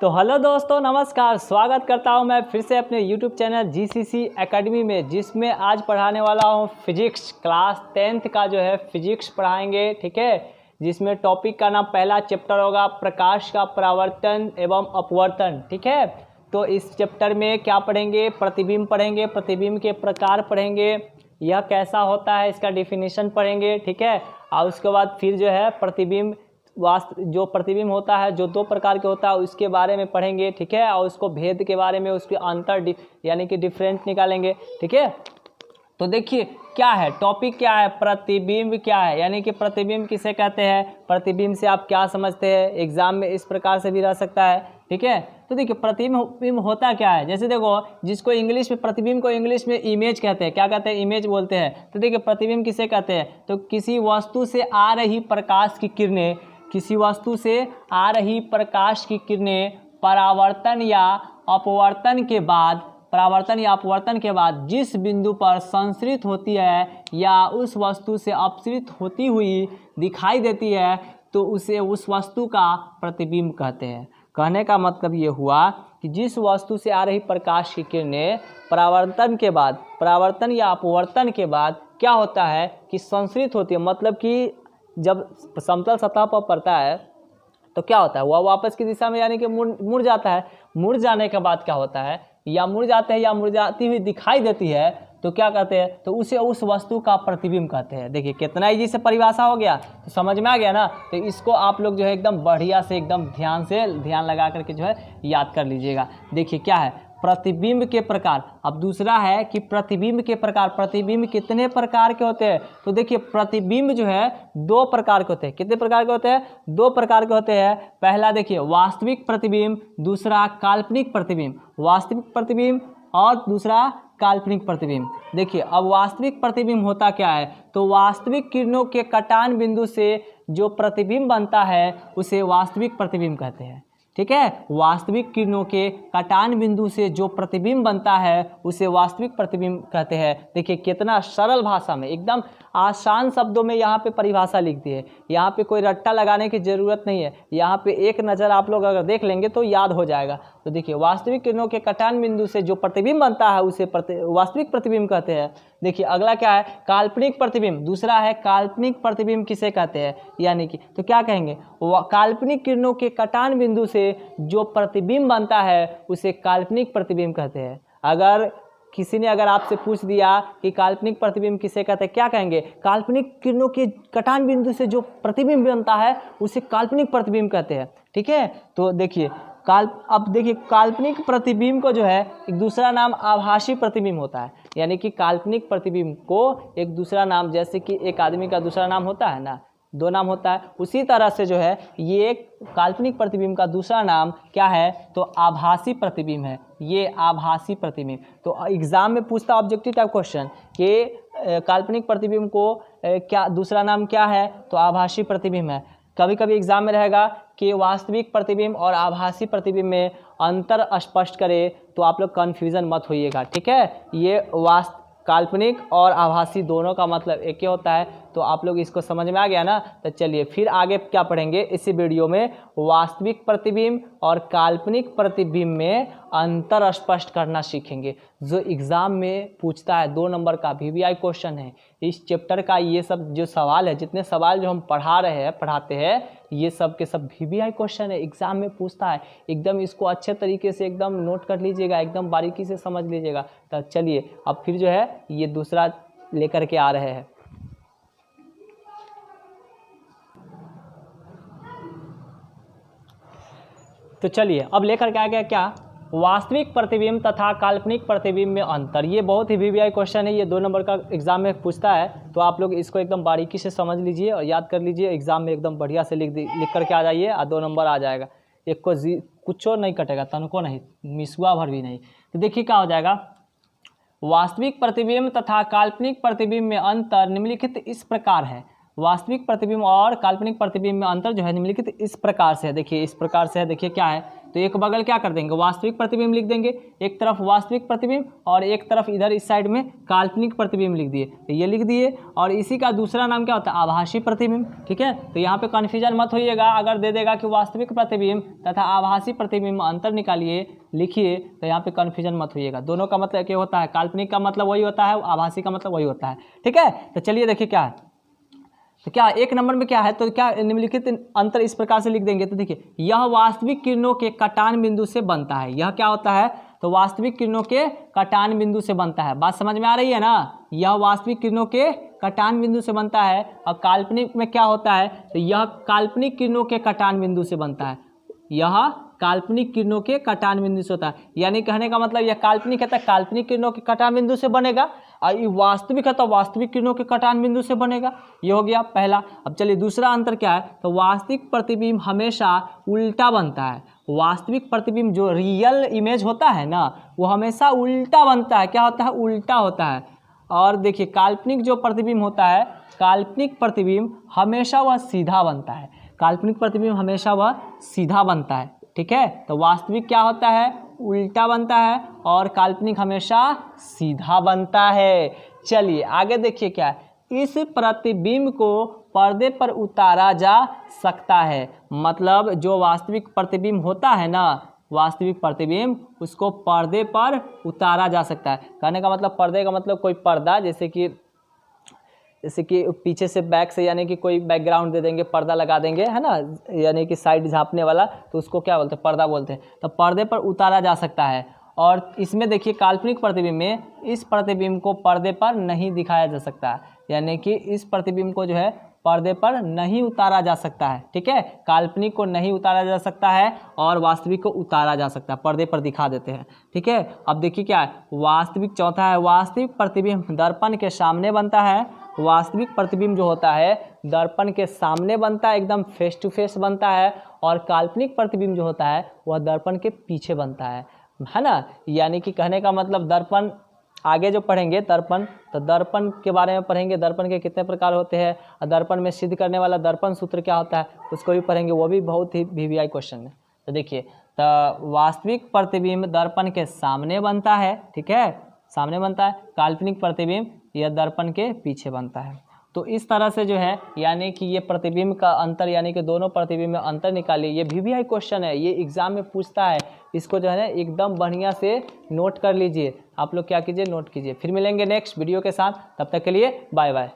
तो हेलो दोस्तों, नमस्कार। स्वागत करता हूं मैं फिर से अपने YouTube चैनल GCC एकेडमी में, जिसमें आज पढ़ाने वाला हूं फिजिक्स। क्लास 10th का जो है फिजिक्स पढ़ाएंगे, ठीक है। जिसमें टॉपिक का नाम पहला चैप्टर होगा प्रकाश का परावर्तन एवं अपवर्तन, ठीक है। तो इस चैप्टर में क्या पढ़ेंगे? प्रतिबिंब पढ़ेंगे, प्रतिबिंब के प्रकार पढ़ेंगे, यह कैसा होता है इसका डेफिनेशन पढ़ेंगे, ठीक है। और उसके बाद फिर जो है प्रतिबिंब जो प्रतिबिंब होता है जो दो प्रकार के होता है उसके बारे में पढ़ेंगे, ठीक है। और उसको भेद के बारे में, उसके अंतर यानी कि डिफरेंट निकालेंगे, ठीक है। तो देखिए क्या है टॉपिक, क्या है प्रतिबिंब, क्या है यानी कि प्रतिबिंब किसे कहते हैं, प्रतिबिंब से आप क्या समझते हैं। एग्जाम में इस प्रकार से भी रह सकता है, ठीक है। तो देखिए प्रतिबिंब होता क्या है, जैसे देखो जिसको इंग्लिश में प्रतिबिंब को इंग्लिश में इमेज कहते हैं, क्या कहते हैं, इमेज बोलते हैं। तो देखिए प्रतिबिंब किसे कहते हैं, तो किसी वस्तु से आ रही प्रकाश की किरणें, किसी वस्तु से आ रही प्रकाश की किरणें परावर्तन या अपवर्तन के बाद जिस बिंदु पर संश्रित होती है या उस वस्तु से अपसृत होती हुई दिखाई देती है, तो उसे उस वस्तु का प्रतिबिंब कहते हैं। कहने का मतलब ये हुआ कि जिस वस्तु से आ रही प्रकाश की किरणें परावर्तन या अपवर्तन के बाद क्या होता है कि संश्रित होती है, मतलब कि जब समतल सतह पर पड़ता है तो क्या होता है, वह वापस की दिशा में यानी कि मुड़ जाता है। मुड़ जाने के बाद क्या होता है, या मुड़ जाते हैं या मुड़ जाती हुई दिखाई देती है, तो क्या कहते हैं, तो उसे उस वस्तु का प्रतिबिंब कहते हैं। देखिए कितना इजी से परिभाषा हो गया, तो समझ में आ गया ना। तो इसको आप लोग जो है एकदम बढ़िया से एकदम ध्यान लगा करके जो है याद कर लीजिएगा। देखिए क्या है प्रतिबिंब के प्रकार। अब दूसरा है कि प्रतिबिंब के प्रकार। प्रतिबिंब कितने प्रकार के होते हैं, तो देखिए प्रतिबिंब जो है दो प्रकार के होते हैं। कितने प्रकार के होते हैं, दो प्रकार के होते हैं। पहला देखिए वास्तविक प्रतिबिंब, दूसरा काल्पनिक प्रतिबिंब। वास्तविक प्रतिबिंब और दूसरा काल्पनिक प्रतिबिंब। देखिए अब वास्तविक प्रतिबिंब होता क्या है, तो वास्तविक किरणों के कटान बिंदु से जो प्रतिबिंब बनता है उसे वास्तविक प्रतिबिंब कहते हैं, ठीक है। वास्तविक किरणों के कटान बिंदु से जो प्रतिबिंब बनता है उसे वास्तविक प्रतिबिंब कहते हैं। देखिए कितना सरल भाषा में, एकदम आसान शब्दों में यहाँ पे परिभाषा लिख दी है। यहाँ पे कोई रट्टा लगाने की ज़रूरत नहीं है, यहाँ पे एक नज़र आप लोग अगर देख लेंगे तो याद हो जाएगा। तो देखिए वास्तविक किरणों के कटान बिंदु से जो प्रतिबिंब बनता है उसे वास्तविक प्रतिबिंब कहते हैं। देखिए अगला क्या है, काल्पनिक प्रतिबिंब। दूसरा है काल्पनिक प्रतिबिंब किसे कहते हैं, यानी कि तो क्या कहेंगे, काल्पनिक किरणों के कटान बिंदु से जो प्रतिबिंब बनता है उसे काल्पनिक प्रतिबिंब कहते हैं। अगर किसी ने आपसे पूछ दिया कि काल्पनिक प्रतिबिंब किसे कहते हैं, क्या कहेंगे, काल्पनिक किरणों के कटान बिंदु से जो प्रतिबिंब बनता है उसे काल्पनिक प्रतिबिंब कहते हैं, ठीक है। तो देखिए अब देखिए काल्पनिक प्रतिबिंब को जो है एक दूसरा नाम आभासी प्रतिबिंब होता है। यानी कि काल्पनिक प्रतिबिंब को एक दूसरा नाम, जैसे कि एक आदमी का दूसरा नाम होता है ना, दो नाम होता है, उसी तरह से जो है ये काल्पनिक प्रतिबिंब का दूसरा नाम क्या है, तो आभासी प्रतिबिंब है। ये आभासी प्रतिबिंब। तो एग्जाम में पूछता ऑब्जेक्टिव टाइप क्वेश्चन कि काल्पनिक प्रतिबिंब को क्या दूसरा नाम क्या है, तो आभासी प्रतिबिंब है। कभी कभी एग्जाम में रहेगा कि वास्तविक प्रतिबिंब और आभासी प्रतिबिंब में अंतर स्पष्ट करे, तो आप लोग कन्फ्यूज़न मत होइएगा, ठीक है। ये काल्पनिक और आभासी दोनों का मतलब एक ही होता है। तो आप लोग इसको समझ में आ गया ना। तो चलिए फिर आगे क्या पढ़ेंगे इसी वीडियो में, वास्तविक प्रतिबिंब और काल्पनिक प्रतिबिंब में अंतर स्पष्ट करना सीखेंगे, जो एग्ज़ाम में पूछता है। 2 नंबर का VVI क्वेश्चन है इस चैप्टर का। ये सब जो सवाल है, जितने सवाल जो हम पढ़ाते हैं ये सब के सब VVI क्वेश्चन है, एग्जाम में पूछता है। एकदम इसको अच्छे तरीके से एकदम नोट कर लीजिएगा, एकदम बारीकी से समझ लीजिएगा। तो चलिए अब फिर जो है ये दूसरा लेकर के आ रहे हैं। तो चलिए अब लेकर के आ गया क्या, वास्तविक प्रतिबिंब तथा काल्पनिक प्रतिबिंब में अंतर। ये बहुत ही VVI क्वेश्चन है, ये 2 नंबर का एग्जाम में पूछता है। तो आप लोग इसको एकदम बारीकी से समझ लीजिए और याद कर लीजिए। एग्जाम में एकदम बढ़िया से लिख करके आ जाइए और 2 नंबर आ जाएगा। एक को कुछ नहीं कटेगा, तनको नहीं, मिसुआ भर भी नहीं। तो देखिए क्या हो जाएगा, वास्तविक प्रतिबिंब तथा काल्पनिक प्रतिबिंब में अंतर निम्नलिखित इस प्रकार है। वास्तविक प्रतिबिंब और काल्पनिक प्रतिबिंब में अंतर जो है निम्नलिखित इस प्रकार से है। देखिए इस प्रकार से है, देखिए क्या है तो एक बगल क्या कर देंगे, वास्तविक प्रतिबिंब लिख देंगे, एक तरफ वास्तविक प्रतिबिंब और एक तरफ इधर इस साइड में काल्पनिक प्रतिबिंब लिख दिए, तो ये लिख दिए। और इसी का दूसरा नाम क्या होता है, आभासी प्रतिबिंब। ठीक है, तो यहाँ पे कन्फ्यूजन मत होइएगा, अगर दे देगा कि वास्तविक प्रतिबिंब तथा आभासी प्रतिबिंब अंतर निकालिए लिखिए, तो यहाँ पे कन्फ्यूजन मत होइएगा। दोनों का मतलब क्या होता है, काल्पनिक का मतलब वही होता है, आभासी का मतलब वही होता है। ठीक है, तो चलिए देखिए क्या है, तो क्या एक नंबर में क्या है, तो क्या निम्नलिखित अंतर इस प्रकार से लिख देंगे। तो देखिए, यह वास्तविक किरणों के कटान बिंदु से बनता है। यह क्या होता है, तो वास्तविक किरणों के कटान बिंदु से बनता है। बात समझ में आ रही है ना, यह वास्तविक किरणों के कटान बिंदु से बनता है। और काल्पनिक में क्या होता है, तो यह काल्पनिक किरणों के कटान बिंदु से बनता है। यह काल्पनिक किरणों के कटान बिंदु से होता है, यानी कहने का मतलब यह काल्पनिक है तो काल्पनिक किरणों के कटान बिंदु से बनेगा, और ये वास्तविक है तो वास्तविक किरणों के कटान बिंदु से बनेगा। ये हो गया पहला। अब चलिए दूसरा अंतर क्या है, तो वास्तविक प्रतिबिंब हमेशा उल्टा बनता है। वास्तविक प्रतिबिंब जो रियल इमेज होता है ना, वो हमेशा उल्टा बनता है। क्या होता है, उल्टा होता है। और देखिए काल्पनिक जो प्रतिबिंब होता है, काल्पनिक प्रतिबिंब हमेशा वह सीधा बनता है। काल्पनिक प्रतिबिंब हमेशा वह सीधा बनता है। ठीक है, तो वास्तविक क्या होता है, उल्टा बनता है, और काल्पनिक हमेशा सीधा बनता है। चलिए आगे देखिए क्या है, इस प्रतिबिंब को पर्दे पर उतारा जा सकता है। मतलब जो वास्तविक प्रतिबिंब होता है ना, वास्तविक प्रतिबिंब, उसको पर्दे पर उतारा जा सकता है। कहने का मतलब पर्दे का मतलब कोई पर्दा, जैसे कि पीछे से बैक से, यानी कि कोई बैकग्राउंड दे देंगे, पर्दा लगा देंगे, है ना, यानी कि साइड झांपने वाला, तो उसको क्या बोलते हैं, पर्दा बोलते हैं। तो पर्दे पर उतारा जा सकता है। और इसमें देखिए काल्पनिक प्रतिबिंब में इस प्रतिबिंब को पर्दे पर नहीं दिखाया जा सकता है, यानी कि इस प्रतिबिंब को जो है पर्दे पर नहीं उतारा जा सकता है। ठीक है, काल्पनिक को नहीं उतारा जा सकता है और वास्तविक को उतारा जा सकता है, पर्दे पर दिखा देते हैं। ठीक है, अब देखिए क्या है, वास्तविक चौथा है, वास्तविक प्रतिबिंब दर्पण के सामने बनता है। वास्तविक प्रतिबिंब जो होता है दर्पण के सामने बनता है, एकदम फेस टू फेस बनता है। और काल्पनिक प्रतिबिंब जो होता है वह दर्पण के पीछे बनता है ना। यानी कि कहने का मतलब दर्पण, आगे जो पढ़ेंगे दर्पण, तो दर्पण के बारे में पढ़ेंगे, दर्पण के कितने प्रकार होते हैं, और दर्पण में सिद्ध करने वाला दर्पण सूत्र क्या होता है, उसको भी पढ़ेंगे, वो भी बहुत ही VVI क्वेश्चन है। तो देखिए, तो वास्तविक प्रतिबिंब दर्पण के सामने बनता है। ठीक है, सामने बनता है। काल्पनिक प्रतिबिंब यह दर्पण के पीछे बनता है। तो इस तरह से जो है, यानी कि ये प्रतिबिंब का अंतर, यानी कि दोनों प्रतिबिंब में अंतर निकालिए। ये VVI क्वेश्चन है, ये एग्जाम में पूछता है। इसको जो है ना एकदम बढ़िया से नोट कर लीजिए। आप लोग क्या कीजिए, नोट कीजिए। फिर मिलेंगे नेक्स्ट वीडियो के साथ, तब तक के लिए बाय बाय।